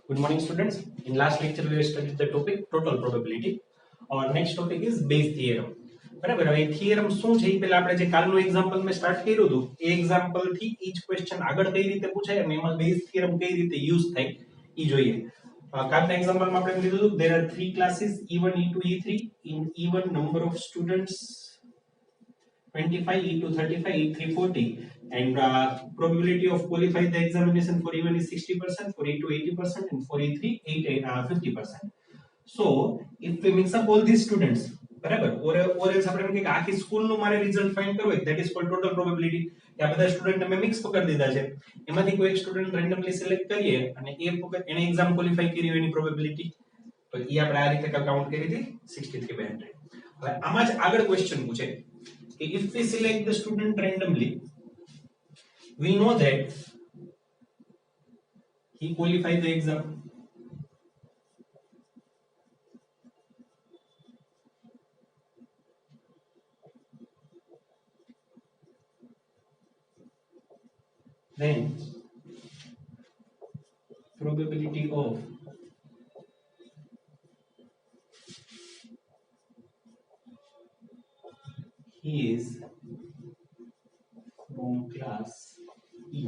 Good morning, students. In last lecture, we studied the topic total probability. Our next topic is Bayes theorem. બરાબર હવે theorem શું છે એ પહેલા આપણે જે કાલનું એક્ઝામ્પલ મેં સ્ટાર્ટ કર્યું હતું એ એક્ઝામ્પલ થી ઈચ ક્વેશ્ચન આગળ કઈ રીતે પૂછાય અને એમાં બેઝ થિયરમ કઈ રીતે યુઝ થાય ઈ જોઈએ. કાલના એક્ઝામ્પલમાં આપણે લીધું હતું there are three classes E1 E2 E3 in E1 number of students 25, E2 35, E3 40, and probability of qualifying the examination for E1 is 60%, for E2 80%, and for E3 50%. So if we mix up all these students, બરાબર or else આપણે એમ કે આખી school નું મારે result find કરવું હોય that is called total probability કે આ બધા સ્ટુડન્ટ અમે મિક્સ પકડી દીધા છે એમાંથી કોઈ એક સ્ટુડન્ટ રેન્ડમલી સિલેક્ટ કરીએ અને એ એને એક્ઝામ ક્વોલિફાય કરી હોય એની પ્રોબેબિલિટી તો એ આપણે આ રીતે કાઉન્ટ કરી હતી 63/100. હવે આમાં જ આગળ ક્વેશ્ચન પૂછે if we select the student randomly, we know that he qualified the exam. Then probability of is from class E.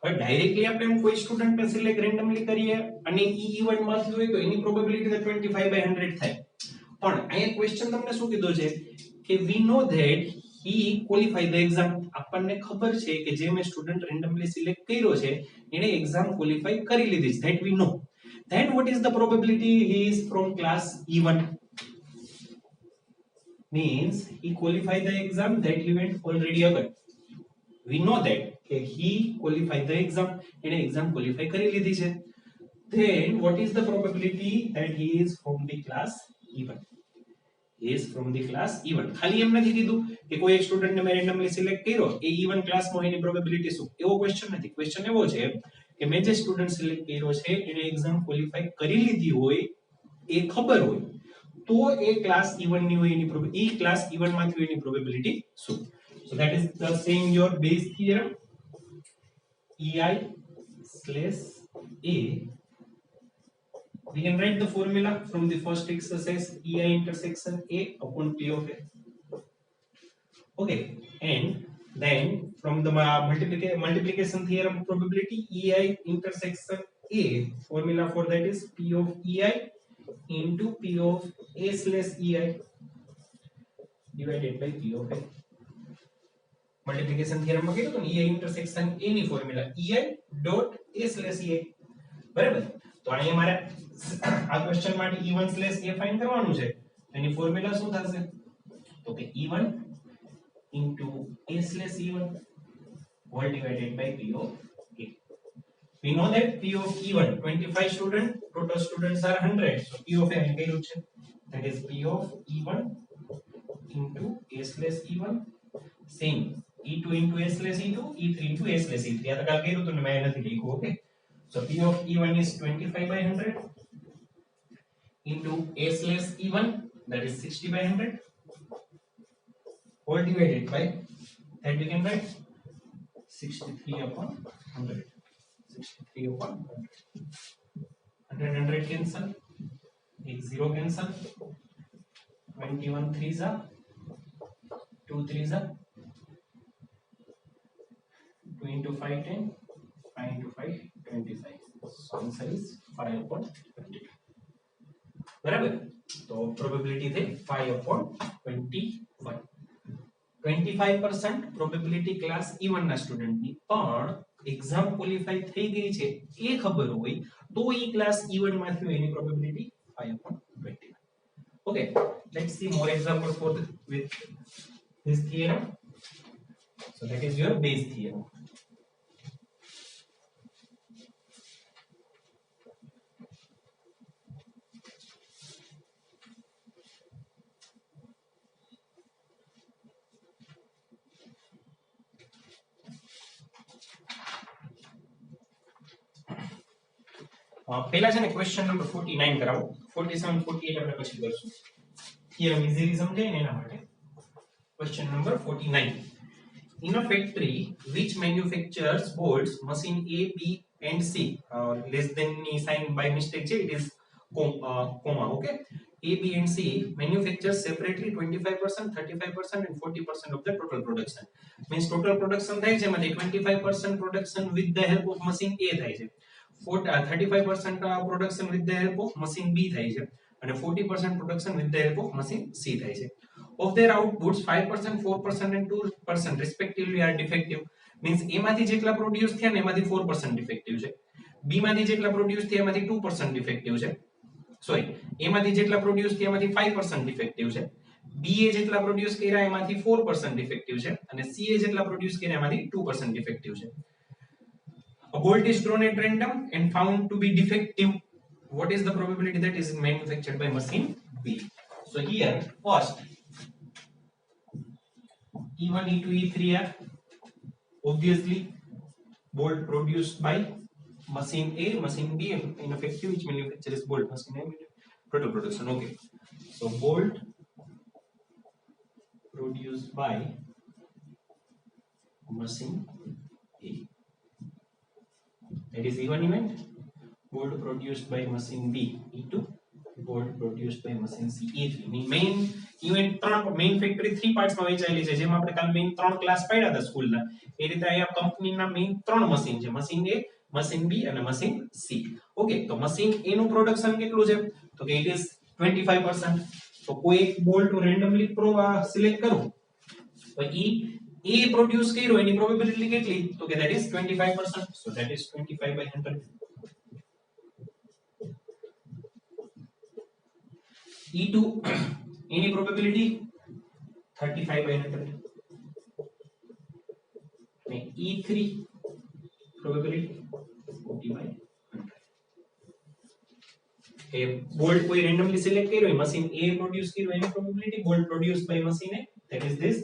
હવે ડાયરેક્ટલી આપણે એમ કોઈ સ્ટુડન્ટ ને સિલેક્ટ રેન્ડમલી કરીએ અને ઈ ઇવન્ટ માંથી હોય તો એની પ્રોબેબિલિટી 25/100 થાય પણ અહીંયા ક્વેશ્ચન તમને શું કીધો છે કે વી know that he qualified the exam આપણને ખબર છે કે જે મે સ્ટુડન્ટ રેન્ડમલી સિલેક્ટ કર્યો છે એને એક્ઝામ ક્વોલિફાઈ કરી લીધી છે that we know. Then what is the probability he is from class E1? Means he qualified the exam that he went already agar. We know that he qualified the exam and exam qualify કરી લીધી છે. Then what is the probability that he is from the class E1? He is from the class E1. ખાલી એમ નથી કીધું કે કોઈ એક student ને મે રેન્ડમલી સિલેક્ટ કર્યો એ E1 ક્લાસ માં એની પ્રોબેબિલિટી શું એવો ક્વેશ્ચન નથી. ક્વેશ્ચન એવો છે કે મે જે સ્ટુડન્ટ સિલેક્ટ કર્યો છે એને એક્ઝામ ક્વોલિફાઈ કરી લીધી હોય એ ખબર હોય તો એ ક્લાસ E1 ની હોય એની પ્રોબેબિલિટી ઈ ક્લાસ E1 માંથી હોય એની પ્રોબેબિલિટી શું. So that is the same your Bayes theorem. EI/A. We can write the formula from the first exercise EI intersection A upon P of A. Okay, and then from the multiplication theorem probability EI intersection A, formula for that is P of EI into P of A/EI divided by P of A. Multiplication theorem માં કીધું ને EI intersection A ની formula EI dot A/EI બરાબર. તો અહીંયા મારે આ question માટે E1/A ફાઇન્ડ કરવાનું છે એની ફોર્મ્યુલા શું થશે તો કે E1 into A/E1 all divided by P of A. We know that P of E1 25 student, total students are 100, so P of A કયું છે that is P of E1 into A/E1 same E2 into A/E2 E3 into A/E3 આ તો કાલ કર્યું તો મેં નથી લખ્યું. Okay, so P of E1 is 25/100 into A/E1 that is 60/100 all divided by that we can write 63/100. 63/100. 100 cancel, 0 cancel, 21 3s are 2 3s are 2 into 5 10, 5 into 5 25. So answer is 5/22. बराबर. तो प्रोबेबिलिटी थे 5/21. 25% प्रोबेबिलिटी क्लास E1 ના student ની પણ exam qualify થઈ ગઈ છે એ ખબર હોય તો ઈ ક્લાસ E1 માંથી હોય એની probability 5/21. Okay, let's see more example for with this theorem. So that is your Bayes theorem. પહેલા છે ને ક્વેશ્ચન નંબર 49 કરાવો 47 48 આપણે પછી કરશું થિયરમ ઇઝીલી સમજાય ને એના માટે. Question number 49 in a factory which manufactures bolts, machine A, B and C, less than ni sign by mistake છે, it is comma, okay. A, B and C manufacture separately 25%, 35% and 40% of the total production. Means total production થાય છે એમાંથી 25% production with the help of machine A થાય છે, 35% production with the help of machine B થાય છે અને 40% production with the help of machine C થાય છે. Of their outputs 5%, 4% and 2% respectively are defective. Means A માંથી જેટલા પ્રોડ્યુસ થયા ને એમાંથી 4% ડિફેક્ટિવ છે, B માંથી જેટલા પ્રોડ્યુસ થયા એમાંથી 2% ડિફેક્ટિવ છે, સોરી A માંથી જેટલા પ્રોડ્યુસ થયા એમાંથી 5% ડિફેક્ટિવ છે, B એ જેટલા પ્રોડ્યુસ કર્યા એમાંથી 4% ડિફેક્ટિવ છે અને C એ જેટલા પ્રોડ્યુસ કર્યા એમાંથી 2% ડિફેક્ટિવ છે. A bolt is drawn at random and found to be defective. What is the probability that is manufactured by machine B? So here first E1, E2, E3 are obviously bolt produced by machine A, machine B, and in a factory which manufactures bolt, machine A, total production. Okay, so bolt produced by machine A, that is E1 event. Bolt produced by machine B, E2. Bolt produced by machine C, E3. main event main factory 3 parts માં વહેંચાયેલી છે, જેમાં આપણે કાલ main 3 class પાડ્યા હતા સ્કૂલના, એ રીતે અહીંયા કંપનીના મેઇન 3 મશીન છે, મશીન A, મશીન B અને મશીન C. ઓકે, તો મશીન A નું પ્રોડક્શન કેટલું છે? તો કે it is 25%. તો કોઈ એક બોલ્ટ રેન્ડમલી સિલેક્ટ કરું તો એ A પ્રોડ્યુસ કર્યો એની પ્રોબેબિલિટી કેટલી? તો કે that is 25%. So that is 25/100. E2 any probability 35/100 and E3 probability 40/100. A bolt कोई randomly select કર્યો, machine A produce કર્યો એની probability, bolt produced by machine A, that is this,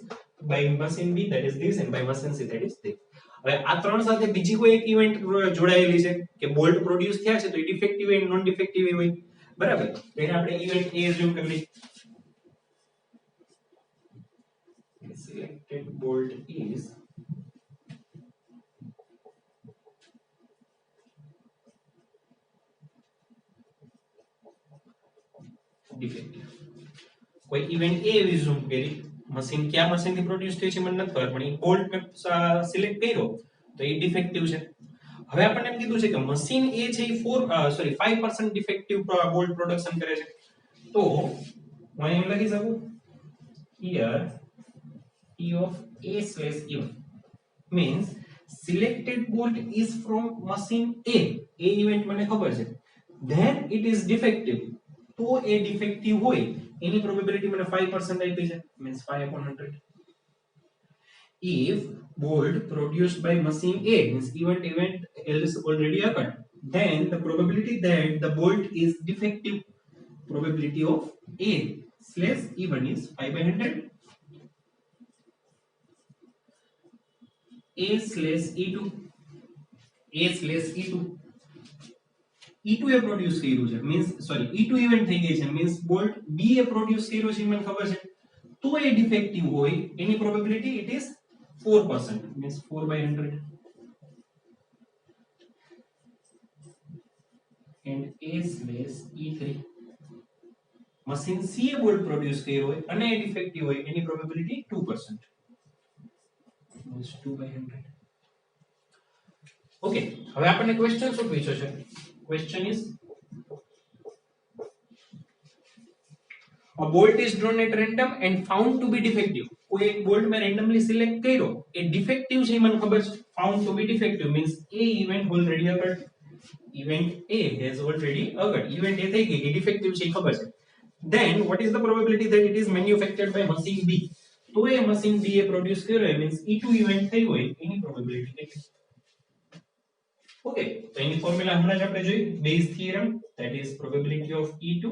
by machine B, that is this, and by machine C, that is this. હવે આ ત્રણ સાથે બીજી કોઈ એક ઇવેન્ટ જોડાયેલી છે કે બોલ્ટ પ્રોડ્યુસ થયા છે તો એ ડિફેક્ટિવ હોય નોન ડિફેક્ટિવ હોય, બરાબર? તો એને આપણે ઇવેન્ટ A એઝ્યુમ કરી લઈએ. Selected bolt is defective. કોઈ ઇવેન્ટ A એઝ્યુમ કરી, મશીન કયા મશીનથી પ્રોડ્યુસ થઈ છે મને નથી ખબર, પણ એ બોલ્ટ મે સિલેક્ટ કર્યો તો એ ડિફેક્ટિવ છે. હવે આપણને એમ કીધું છે કે મશીન A છે એ 5% ડિફેક્ટિવ બોલ્ટ પ્રોડક્શન કરે છે, તો હું અહીં લખી શકું here P of A/E1 means selected bolt is from machine A event મને ખબર છે, then it is defective. તો એ ડિફેક્ટિવ હોય એની પ્રોબેબિલિટી મને 5% આપી છે, means 5/100. If bolt produced by machine A means event else already occurred, then the probability that the bolt is defective, probability of A/E1 is 5/100. A/E2 E2 એ produce કર્યું છે, મીન્સ સોરી E2 ઇવેન્ટ થઈ ગઈ છે, means bolt B એ produce કર્યો છે મને ખબર છે, તો એ ડિફેક્ટિવ હોય એની probability it is 4%, means 4/100. and A/E3 machine C એ બોલ્ટ પ્રોડ્યુસ કર્યો હોય અને એ ડિફેક્ટિવ હોય એની પ્રોબેબિલિટી 2%, means 2/100. ઓકે, હવે આપણને ક્વેશ્ચન શું પૂછ્યો છે? Question is a bolt is drawn at random and found to be defective. કોઈ એક બોલ્ટ મે રેન્ડમલી સિલેક્ટ કર્યો એ ડિફેક્ટિવ છે મને ખબર છે, found to be defective means A event already occurred, event A has already occurred, event A થઈ ગઈ કે ડિફેક્ટિવ છે ખબર છે, then what is the probability that it is manufactured by machine B? તો એ મશીન B એ produce કર્યો means E2 event થઈ હોય એની પ્રોબેબિલિટી કેટલી? ઓકે, તો એની ફોર્મ્યુલા હમણાં જ આપણે જોઈ, base theorem, that is probability of E2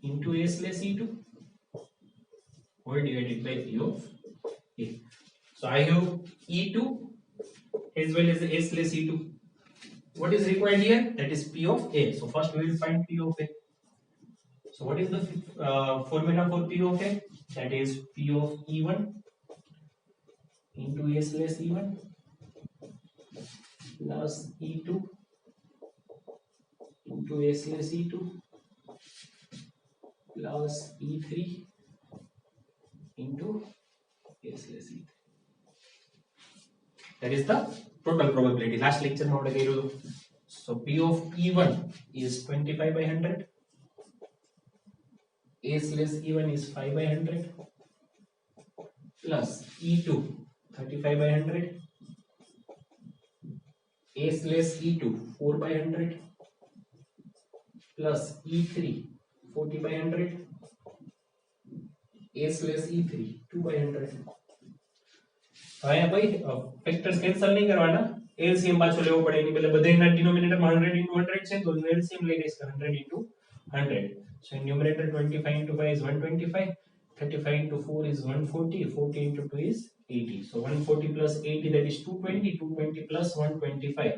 into A/E2 whole divided by P of A. So I have E2 as well as A/E2. What is required here? That is P of A. So first we will find P of A. So what is the formula for P of A? That is P of E1 into a slash e1 plus e2 into a slash e2 plus e3 into a slash e3. That is the total probability. Last lecture માં આપણે કર્યું હતું. So P of E1 is 25 by 100. A slash E1 is 5 by 100 plus E2 35 by 100. A slash E2 4 by 100 plus E3 40 by 100. A slash E3 2 by 100. હવે આ ભાઈ factors cancel નહીં કરવાના, LCM પાછો લેવો પડે. એની બદલે બધાના ડિનોમિનેટરમાં 100 into 100 છે, તો એલસીએમ લઈ લઈશ 100 into 100. So in numerator 25 into 5 is 125, 35 into 4 is 140, 40 into 2 is 80. So 140 plus 80, that is 220, 220 plus 125.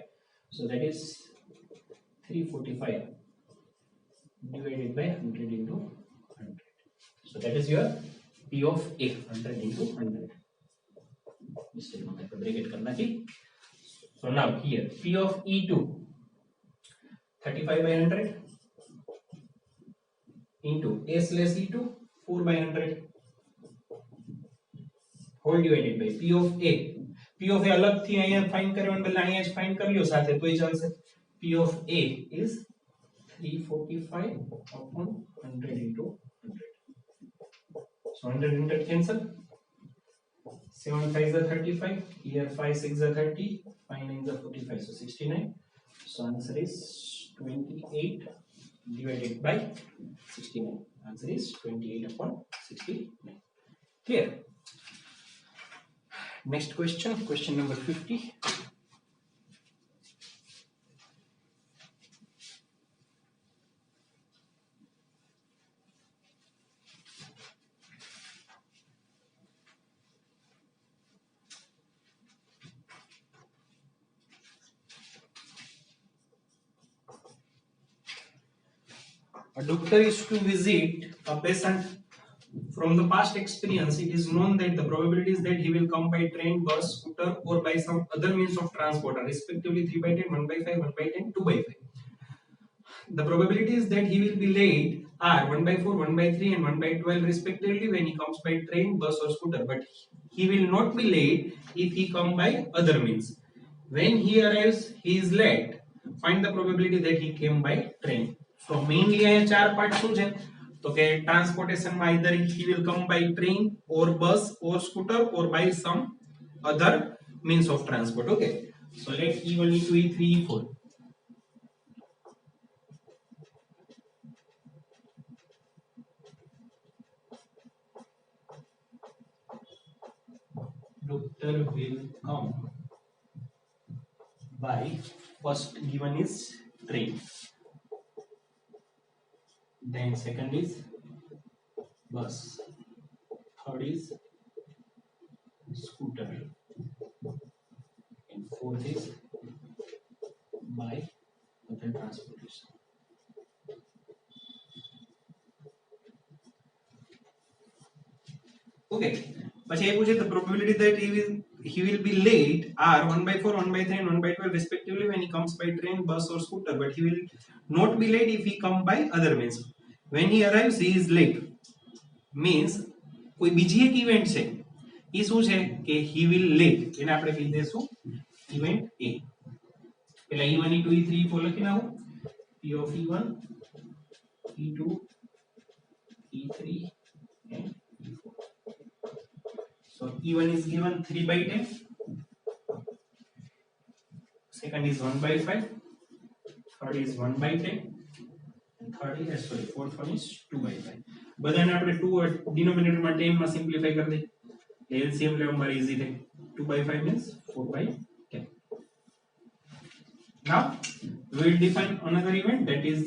So that is 345 divided by 100 into 100. So that is your P of A, 100 into 100. Mistake not to break it karna thi. So now here P of E2 35 by 100 into A slash E2 4 by 100 whole divided by P of A. P of A अलग थी અહીંયા find करवाने बदले અહીંયા જ find कर लियो साथे तोय ચાલશે. P of A is 345 upon 100 into 100. So 100 100 cancel. 7 5 is 35. Here 5 6 is 30. 5 9 is 45. So 69. So answer is 28 divided by 69. Answer is 28 upon 69. Clear? Next question, question number 50. A doctor is to visit a patient. From the past experience, it is known that the probabilities that he will come by train, bus, scooter, or by some other means of transport are respectively 3 by 10, 1 by 5, 1 by 10, 2 by 5. The probabilities that he will be late are 1 by 4, 1 by 3, and 1 by 12 respectively when he comes by train, bus, or scooter. But he will not be late if he come by other means. When he arrives, he is late. Find the probability that he came by train. So mainly અહીંયા ચાર part શું છે? તો કે transportation માં either he will come by train or bus or scooter or by some other means of transport. Okay, so let E1 E2 E3 E4. Doctor will come by, first given is train, then second is bus, third is scooter, and fourth is by other transportation. Okay, પછી એ પૂછે the probability that he will be late are 1 by 4, 1 by 3, and 1 by 12 respectively when he comes by train, bus, or scooter. But he will not be late if he come by other means. When he arrives, he is late. Means કોઈ બીજી એક event છે, એ શું છે કે he will late. એને આપણે કહી દઈશું ઇવેન્ટ A. પેલા E1 E2 E3 E4 લખી નાખો. P of E1 E2 E3 and E4. So E1 is given 3 by 10, second is 1 by 5, third is 1 by 10, and third is fourth one is 2 by 5. બધાને આપણે 2 denominator માં 10 માં simplify કરી દઈએ. LCM લેવા મારે ઈઝી થાય. 2 by 5 means 4 by 10. Now we will define another event, that is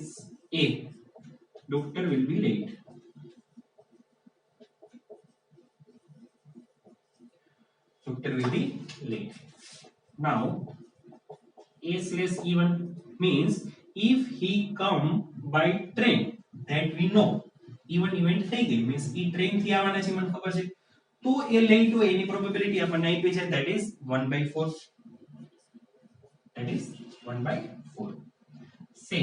A. Doctor will be late. Doctor will be late. Now A slash E1 means if he come by train, that we know E1 event થઈ ગઈ, means એ train થી આવવાના છે મને ખબર છે, તો તો એ લેટ હોય એની પ્રોબેબિલિટી આપણને આપી છે that is 1/4, that is 1/4. Say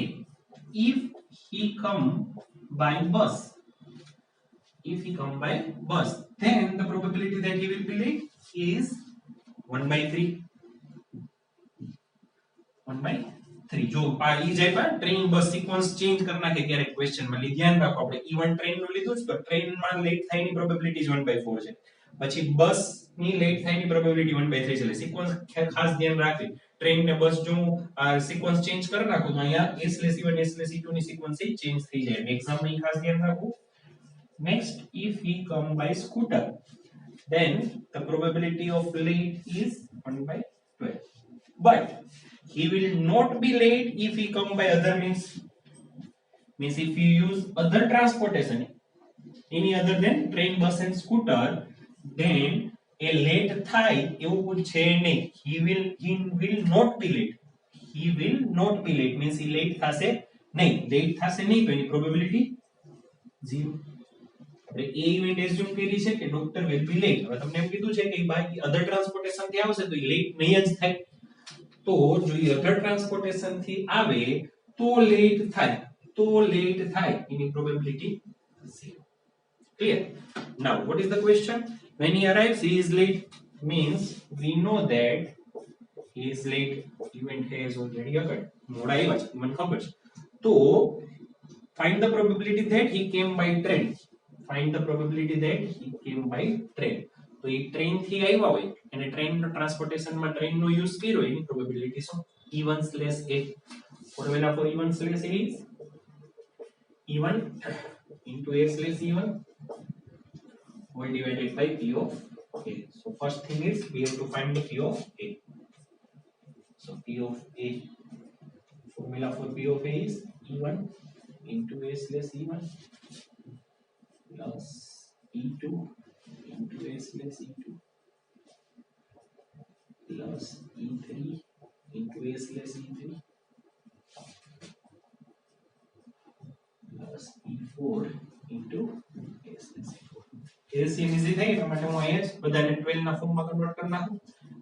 if he come by bus, if he come by bus, then the probability that he will be late is 1/3. 1/3. જો આ ઈ જાય પણ ટ્રેન બસ સિક્વન્સ ચેન્જ કરી નાખે ક્યારેક ક્વેશ્ચન માં ધ્યાન રાખો આપણે ઇવન ટ્રેન નું લીધું છે તો ટ્રેન માં લેટ થાયની પ્રોબેબિલિટી 1/4 છે પછી બસ ની લેટ થાયની પ્રોબેબિલિટી 1/3 છે સિક્વન્સ ખાસ ધ્યાન રાખવી ટ્રેન ને બસ જો સિક્વન્સ ચેન્જ કરી નાખો તો અહીંયા s/e1 s/e2 ની સિક્વન્સ ચેન્જ થઈ જાય એક્ઝામ માં ખાસ ધ્યાન રાખવું next if he come by scooter then the probability of late is 1/12 but he will not be late if he come by other means if you use other transportation any other than train bus and scooter then a late થાય એવું કોઈ છે નહીં he will not be late, he will not be late means he late થશે નહીં late થશે નહીં તો એની probability 0 આપણે એ ઇવેન્ટ એઝ્યુમ કરી છે કે ડોક્ટર will be late હવે તમને એમ કીધું છે કે બાકી અધર ટ્રાન્સપોર્ટેશન થી આવશે તો એ લેટ નહીં જ થાય તો જો એ અધર ટ્રાન્સપોર્ટેશન થી આવે તો લેટ થાય એની probability 0 clear now what is the question when he arrives he is late means we know that he is late event has already occurred મોડા આવ્યા છે મને ખબર છે તો find the probability that he came by train, find the probability that he came by train તો એ train થી આવ્યા હોય અને ટ્રેન નો ટ્રાન્સપોર્ટેશન માં ટ્રેન નો યુઝ કર્યો એની પ્રોબેબિલિટી શું e1/a formula for e1/a is e1 into a/e1 all divided by p of a. So first thing is we have to find the p of a. So p of a, formula for p of a is e1 into a/e1 plus e2 into a/e2 plus e3 into a/e3 plus e4 into a/e4. LCM easy થાય એટલા માટે હું અહીંયા જ બધાને 12 ના ફોર્મમાં convert કરી નાખું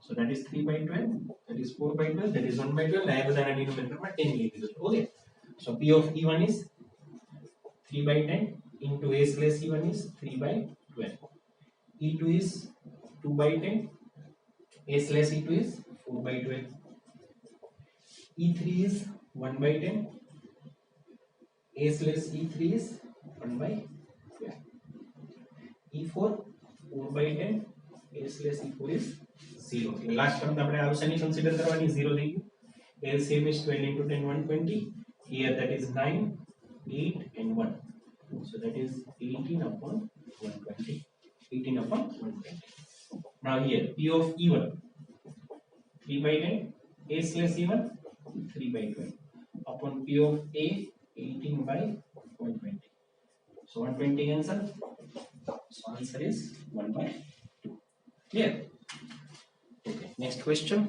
so that is 3/12 that is 4/12 that is 1/12 આ બધાના ડિનોમિનેટરમાં 10 લઈ દીધું okay so p of e1 is 3/10 into a/e1 is 3/12 e2 is 2/10 a/e2 is 4/12 e3 is 1/10 a/e3 is 1/12 e4 4/10 a/e4 is 0 એટલે લાસ્ટ ટર્મ આપણે આઉટસાઇડ કન્સિડર કરવાની 0 થઈ ગયું LCM is 12 into 10 120 here that is 9 8 and 1 so that is 18 upon 120 18 upon 120 now here p of e1 3/10 a/e1 3/12 upon p of a 18/120 so 120 answer so answer is 1/2 clear okay next question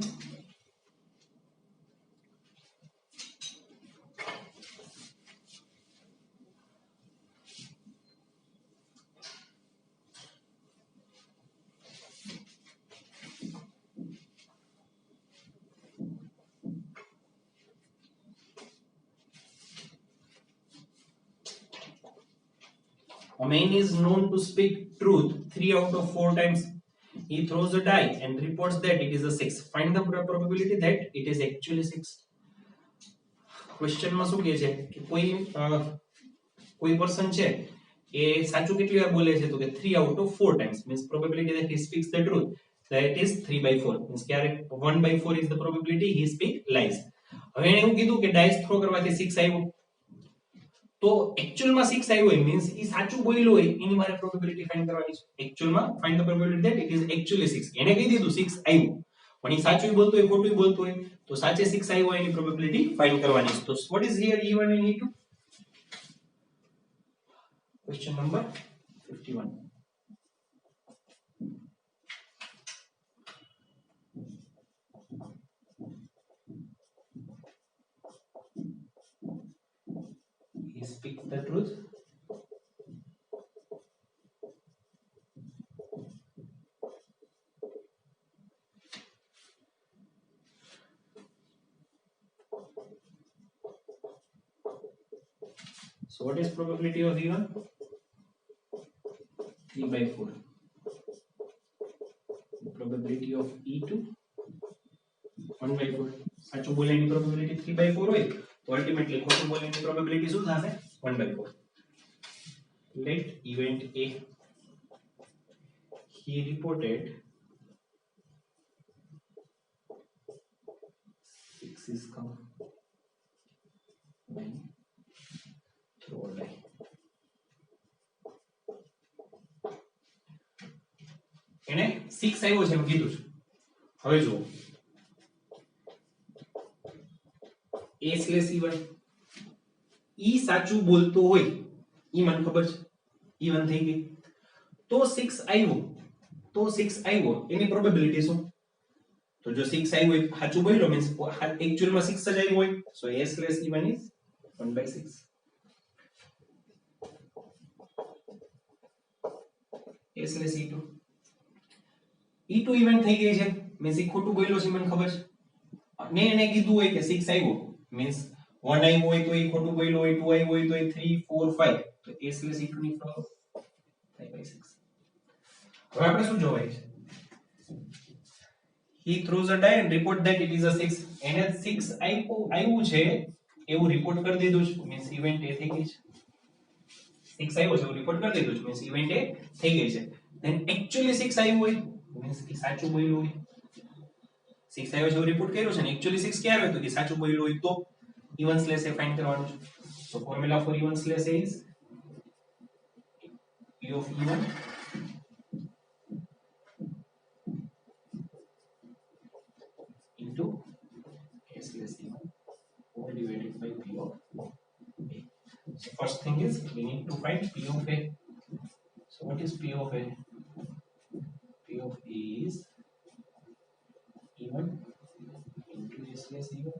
A man is known to speak truth 3 out of 4 times. He throws a die and reports that it is a 6. Find the probability that it is actually 6. Question માં શું કહે છે કે કોઈ person છે એ સાચું કેટલી વાર બોલે છે તો કે 3 out of 4 times means probability that he speaks the truth that is 3/4 means ક્યારેક 1/4 is the probability he speak lies. હવે એને એવું કીધું કે ડાઇસ થ્રો કરવાથી 6 આવ્યો તો एक्चुअल માં 6 આવ્યો હોય મીન્સ ઈ સાચું બોલ્યો હોય એની મારે પ્રોબેબિલિટી ફાઇન્ડ કરવાની છે एक्चुअल માં find the probability that it is actually 6 એને કહી દીધું 6 આવ્યું પણ ઈ સાચું બોલતો હોય ખોટું બોલતો હોય તો સાચે 6 આવ્યો હોય એની પ્રોબેબિલિટી ફાઇન્ડ કરવાની છે તો what is here e1 and e2 question number 51 speak the truth So what is probability of E1? 3/4. Probability of E2 1/4. સાચું બોલવાની probability 3/4 હોય તો ultimately ખોટું બોલવાની probability શું થશે 1/4. Let event A, he reported 6 is come when throw a line. એને 6 આવ્યો છે એમ કીધું છે. હવે જુઓ a સ્લેશ e1 ઈ સાચું બોલતો હોય ઈ મને ખબર છે e1 થઈ ગઈ તો 6 આવ્યો એની પ્રોબેબિલિટી શું તો જો 6 આવ્યો હોય સાચું બોલ્યો મીન્સ એક્ચ્યુઅલ માં 6 જ આવ્યો હોય સો a slash e1 is 1/6. a slash e2 e2 event થઈ ગઈ છે મીન્સ ઈ ખોટું બોલ્યો છે મને ખબર છે ને એને કીધું હોય કે 6 આવ્યો મીન્સ 1 આવ્યો હોય તો ઈ ખોટું બોલ્યો હોય 2 આવ્યો હોય તો ઈ 3 4 5 તો a સ્લેશ e2 ની પ્રોબ 5/6. હવે આપણે શું જોવાય છે he throws a die and report that it is a 6 એને 6 આવ્યું છે એવું રિપોર્ટ કરી દીધું છે મીન્સ ઇવેન્ટ એ થઈ ગઈ છે 6 આવ્યો છે એવું રિપોર્ટ કરી દીધું છે મીન્સ ઇવેન્ટ એ થઈ ગઈ છે then actually 6 આવ્યું હોય મીન્સ કે સાચું બોલ્યું હોય 6 આવ્યો છે એવું રિપોર્ટ કર્યો છે ને actually 6 ક્યારે આવ્યો તો કે સાચું બોલ્યું હોય તો e1 સ્લેશ a ફાઇન્ડ કરવાનું છે so formula for e1 slash a is p of e1 into a slash e1 all divided by p of a. So first thing is we need to find p of a. So what is p of a? P of a is e1 into a slash e1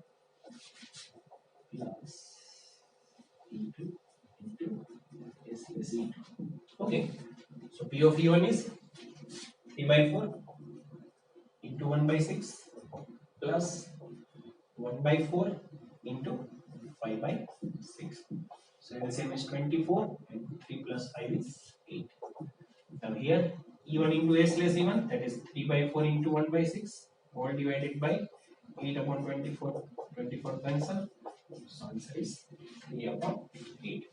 plus e2 into a slash e2. Okay. So p of e1 is 3/4 into 1/6 plus 1/4 into 5/6. So LCM is 24 and 3 plus 5 is 8. Now here e1 into a slash e1 that is 3/4 into 1/6 all divided by 8 upon 24. 24 cancel. So answer is 3 upon 8.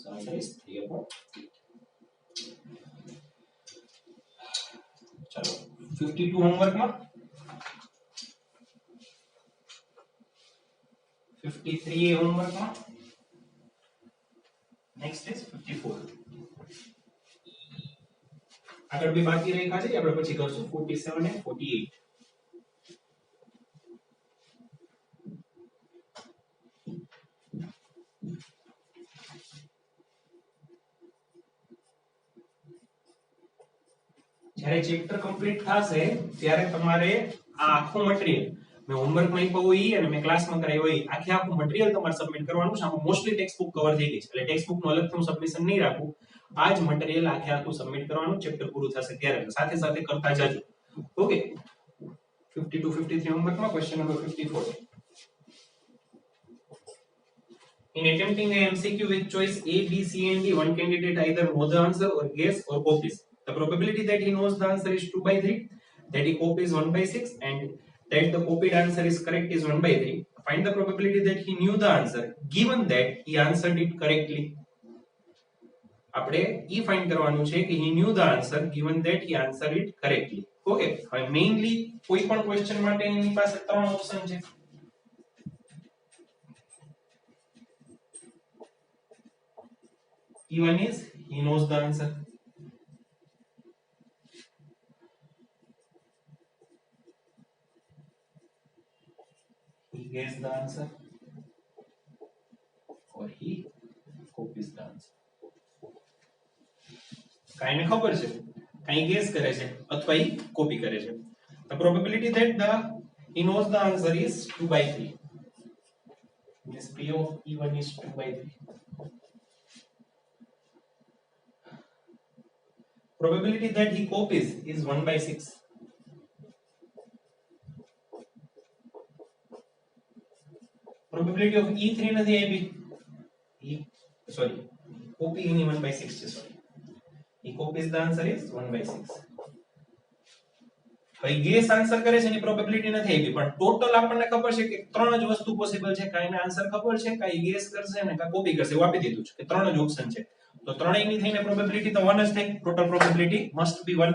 So answer is 3 upon 8. चलो 52 homework में 53 homework में next is 54 આગળ બે બાકી રેખા છે આપણે પછી કરશું 47 અને 48 જ્યારે ચેપ્ટર કમ્પ્લીટ થશે ત્યારે તમારે આ આખું મટીરીયલ મેં હોમવર્ક માં આપ્યું હોય અને મેં ક્લાસમાં કરાવ્યું હોય આખું મટીરીયલ તમારે સબમિટ કરવાનું છે આમાં મોસ્ટલી ટેક્સ્ટ બુક કવર થઈ ગઈ છે એટલે ટેક્સ્ટ બુક નું અલગથી હું સબમિશન નહીં રાખું આ જ મટીરીયલ આખું સબમિટ કરવાનું ચેપ્ટર પૂરું થશે ત્યારે સાથે સાથે કરતા જાજો ઓકે 52 53 હોમવર્ક માં question number 54 In attempting a MCQ with choice A, B, C and D, one candidate either knows the answer or guess or copies. The probability that he knows the answer is 2/3, that he copies 1/6 and that the copied answer is correct is 1/3. Find the probability that he knew the answer given that he answered it correctly. આપણે ઈ find કરવાનું છે કે he knew the answer given that he answered it correctly. Okay હવે mainly કોઈ પણ question માટે એની પાસે ત્રણ ઓપ્શન છે E1 is he knows the answer. He guesses the answer or he copies the answer. કાઈને ખબર છે કાઈ ગેસ કરે છે અથવા ઈ કોપી કરે છે. The probability that he knows the answer is 2/3. Means P of E1 is 2/3. Probability that he copies is 1/6. Probability of E3 નથી આવી sorry, copy any 1/6 છે, sorry, he copies the answer is 1/6. હવે gas answer કરે છે એની probability નથી આપી, પણ total આપણને ખબર છે કે ત્રણ જ વસ્તુ પોસિબલ છે, કાઈને આન્સર ખબર છે, કાઈ ગેસ કરશે ને કા કોપી કરશે, એવું આપી દીધું છે કે ત્રણ જ ઓપ્શન છે, તો ત્રણેયની થઈને પ્રોબેબિલિટી તો 1 જ થઈ, total probability must be 1.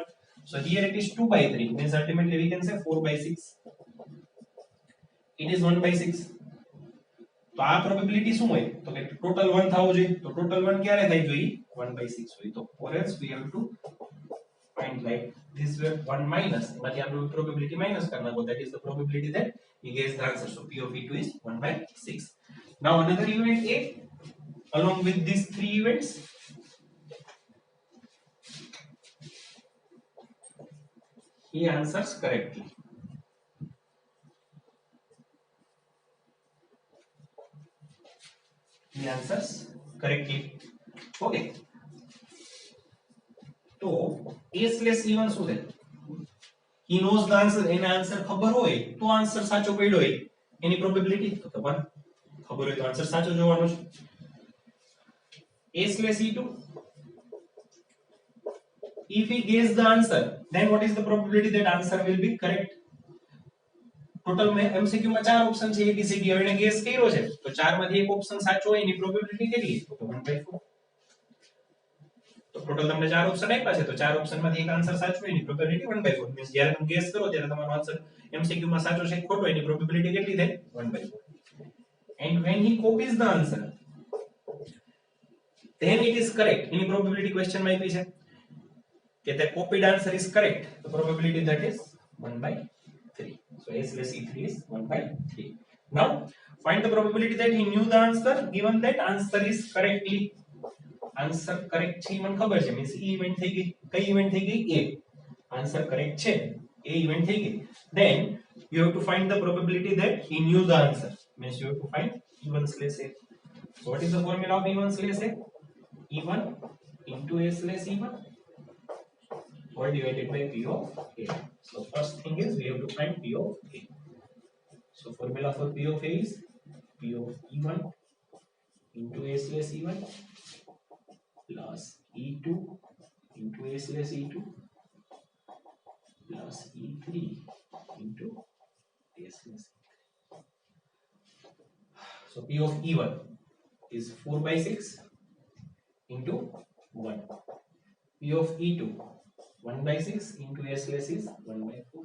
So here it is 2/3, means ultimately we can say 4/6. It is 1/6. તો આ પ્રોબેબિલિટી શું હોય તો કે ટોટલ 1 થવું જોઈએ, તો ટોટલ 1 ક્યારે થઈ જોઈએ 1/6 હોય, તો or else we have to find like this way 1 minus, એમાંથી આપણે પ્રોબેબિલિટી માઈનસ કરना है, that is the probability that he gets the answer. So P of E2 is 1/6. Now another event A, along with these three events, he answers correctly. He answers correctly. Okay. तो A/E1 શું થાય? He knows the answer, એના answer ખબર હોય તો answer સાચો પડ્યો હોય એની પ્રોબેબિલિટી તો 1, ખબર હોય તો આન્સર સાચો જોવાનો છે. A/E2, if he guesses the answer, then what is the probability that answer will be correct? Total May MCQ માં ચાર ઓપ્શન છે ABCD, હવે એને ગેસ કર્યો છે તો ચાર માંથી એક ઓપ્શન સાચો હોય એની પ્રોબેબિલિટી કેટલી તો 1/4. તો ટોટલ તમને ચાર ઓપ્શન આપ્યા છે તો ચાર ઓપ્શન માંથી એક આન્સર સાચો હોય એની પ્રોબેબિલિટી 1/4, મીન્સ જ્યારે તમે ગેસ કરો ત્યારે તમારો આન્સર MCQ માં સાચો છે કે ખોટો એની પ્રોબેબિલિટી કેટલી થાય 1/4. And when he copies the answer, then it is correct, any probability question માં આપી છે કે the copied answer is correct, the probability that is 1/3. So A/E3 is 1/3. Now find the probability that he knew the answer given that answer is correctly. Answer correct છે મને ખબર છે, means E event થઈ ગઈ, કઈ event થઈ ગઈ A, answer correct છે A event થઈ ગઈ. Then you have to find the probability that he knew the answer, means you have to find E1/A. So what is the formula of E1/A? E1 into A/E1 all divided by P of A. So first thing is we have to find P of A. So formula for P of A is P of E1 into A/E1 plus E2 into A/E2 plus E3 into A/E3. So P of E1 is 4/6 into 1. P of E2 1/6 into A/E is 1/4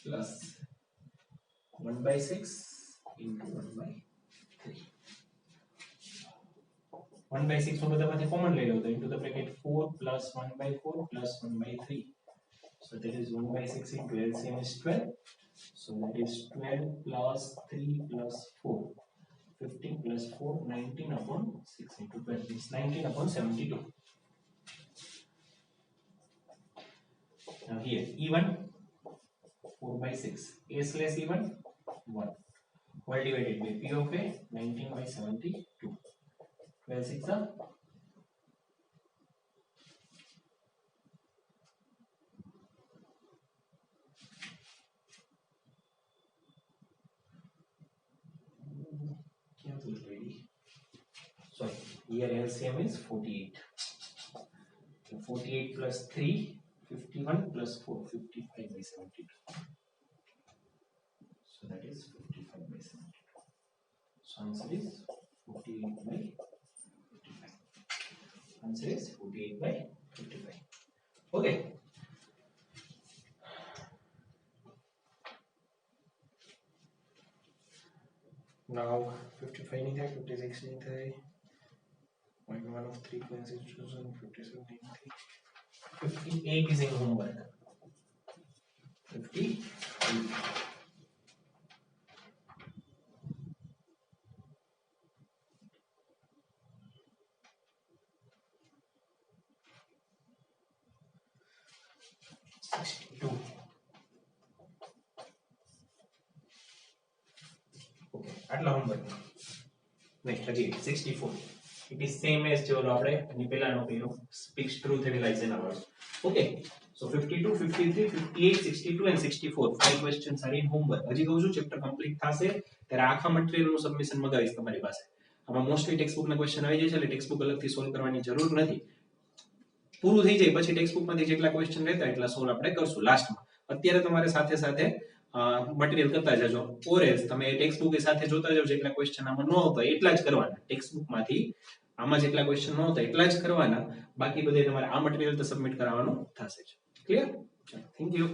plus 1/6 into 1/3. 1/6 નું બધામાંથી common લઈ લો તો into the bracket 4 plus 1/4 plus 1/3. So that is 1/6 into LCM is 12. So that is 12 plus 3 plus 4. 15 plus 4, 19 upon 6 into 12 is 19 upon 72. Now here E1 4/6, A/E1 1, all divided by P of A 19/72. 12 6 are 48 plus 3 51 plus 4 55/72. So that is 55/72. So answer is 48/55. Answer is 48/55. Okay. Now 55 नहीं था, 56 नहीं था, 0.1 of 3 points is chosen, 57 नहीं थी, 58 is in homework. 58. આટલા homework. Next again 64. It is same as જો આપણે એની પહેલાનો કર્યો speaks truth analyze એના વાળો. Okay, so 52 53 58 62 and 64 five questions are in homework. હજી કહું છું ચેપ્ટર કમ્પ્લીટ થશે ત્યારે આખા મટીરીયલ નું સબમિશન મગાવીશ તમારી પાસે. આમાં મોસ્ટલી ટેક્સ્ટ બુકના ક્વેશ્ચન આવી જાય છે એટલે ટેક્સ્ટ બુક અલગથી સોલ્વ કરવાની જરૂર નથી. પૂરું થઈ જાય પછી ટેક્સ્ટ બુકમાંથી જેટલા ક્વેશ્ચન રહેતા એટલા સોલ્વ આપણે કરશું લાસ્ટમાં. અત્યારે તમારે સાથે સાથે મટીરિયલ કરતા જજો. ઓરેસ તમે ટેક્સ્ટ બુક સાથે જોતા જાવ જેટલા ક્વેશ્ચન આમાં ન આવતા એટલા જ કરવાના. ટેક્સ્ટ બુકમાંથી આમાં જેટલા ક્વેશ્ચન ન આવતા એટલા જ કરવાના. બાકી બધે તમારે આ મટીરિયલ તો સબમિટ કરાવવાનું થશે જ. ક્લિયર? Thank you.